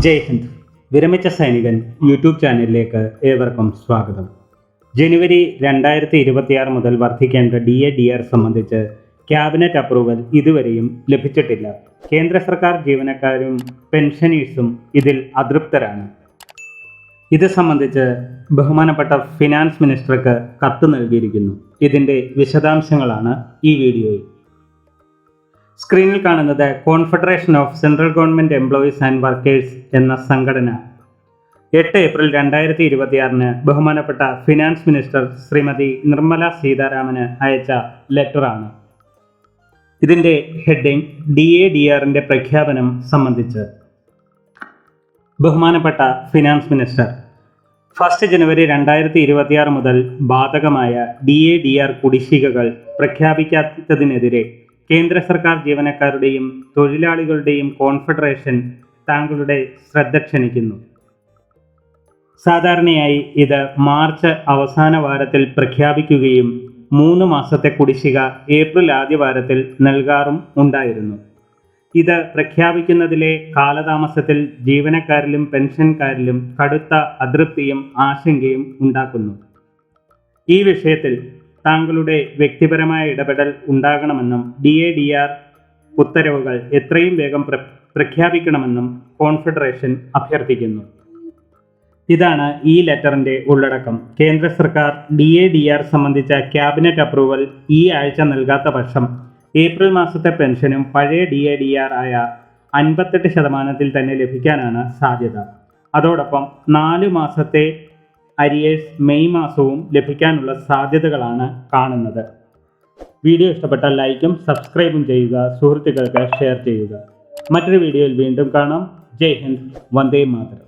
ജയ് ഹിന്ദ്. വിരമിച്ച സൈനികൻ യൂട്യൂബ് ചാനലിലേക്ക് ഏവർക്കും സ്വാഗതം. ജനുവരി 2026 മുതൽ വർദ്ധിക്കേണ്ട DA/DR സംബന്ധിച്ച് ക്യാബിനറ്റ് അപ്രൂവൽ ഇതുവരെയും ലഭിച്ചിട്ടില്ല. കേന്ദ്ര സർക്കാർ ജീവനക്കാരും പെൻഷനേഴ്സും ഇതിൽ അതൃപ്തരാണ്. ഇത് സംബന്ധിച്ച് ബഹുമാനപ്പെട്ട ഫിനാൻസ് മിനിസ്റ്റർക്ക് കത്ത് നൽകിയിരിക്കുന്നു. ഇതിൻ്റെ വിശദാംശങ്ങളാണ് ഈ വീഡിയോയിൽ. സ്ക്രീനിൽ കാണുന്നത് confederation of central government employees and workers എന്ന സംഘടന 8 ഏപ്രിൽ 2026 ബഹുമാനപ്പെട്ട ഫിനാൻസ് മിനിസ്റ്റർ ശ്രീമതി നിർമ്മല സീതാരാമന് അയച്ച ലെറ്ററാണ്. ഇതിൻ്റെ ഹെഡിങ് DA/DRന്റെ പ്രഖ്യാപനം സംബന്ധിച്ച്. ബഹുമാനപ്പെട്ട ഫിനാൻസ് മിനിസ്റ്റർ, 1 ജനുവരി 2026 മുതൽ ബാധകമായ DA/DR കുടിശ്ശികകൾ പ്രഖ്യാപിക്കാത്തതിനെതിരെ കേന്ദ്ര സർക്കാർ ജീവനക്കാരുടെയും തൊഴിലാളികളുടെയും കോൺഫെഡറേഷൻ താങ്കളുടെ ശ്രദ്ധ ക്ഷണിക്കുന്നു. സാധാരണയായി ഇത് മാർച്ച് അവസാന വാരത്തിൽ പ്രഖ്യാപിക്കുകയും 3 മാസത്തെ കുടിശ്ശിക ഏപ്രിൽ ആദ്യ വാരത്തിൽ നൽകാറും ഉണ്ടായിരുന്നു. ഇത് പ്രഖ്യാപിക്കുന്നതിലെ കാലതാമസത്തിൽ ജീവനക്കാരിലും പെൻഷൻകാരിലും കടുത്ത അതൃപ്തിയും ആശങ്കയും ഉണ്ടാക്കുന്നു. ഈ വിഷയത്തിൽ താങ്കളുടെ വ്യക്തിപരമായ ഇടപെടൽ ഉണ്ടാകണമെന്നും DA/DR ഉത്തരവുകൾ എത്രയും വേഗം പ്രഖ്യാപിക്കണമെന്നും കോൺഫെഡറേഷൻ അഭ്യർത്ഥിക്കുന്നു. ഇതാണ് ഈ ലെറ്ററിൻ്റെ ഉള്ളടക്കം. കേന്ദ്ര സർക്കാർ DA/DR സംബന്ധിച്ച ക്യാബിനറ്റ് അപ്രൂവൽ ഈ ആഴ്ച നൽകാത്ത പക്ഷം ഏപ്രിൽ മാസത്തെ പെൻഷനും പഴയ DA/DR ആയ 58% തന്നെ ലഭിക്കാനാണ് സാധ്യത. അതോടൊപ്പം 4 മാസത്തെ അരിയേഴ്സ് മെയ് മാസവും ലഭിക്കാനുള്ള സാധ്യതകളാണ് കാണുന്നത്. വീഡിയോ ഇഷ്ടപ്പെട്ടാൽ ലൈക്കും സബ്സ്ക്രൈബും ചെയ്യുക, സുഹൃത്തുക്കൾക്ക് ഷെയർ ചെയ്യുക. മറ്റൊരു വീഡിയോയിൽ വീണ്ടും കാണാം. ജയ് ഹിന്ദ്, വന്ദേ മാതരം.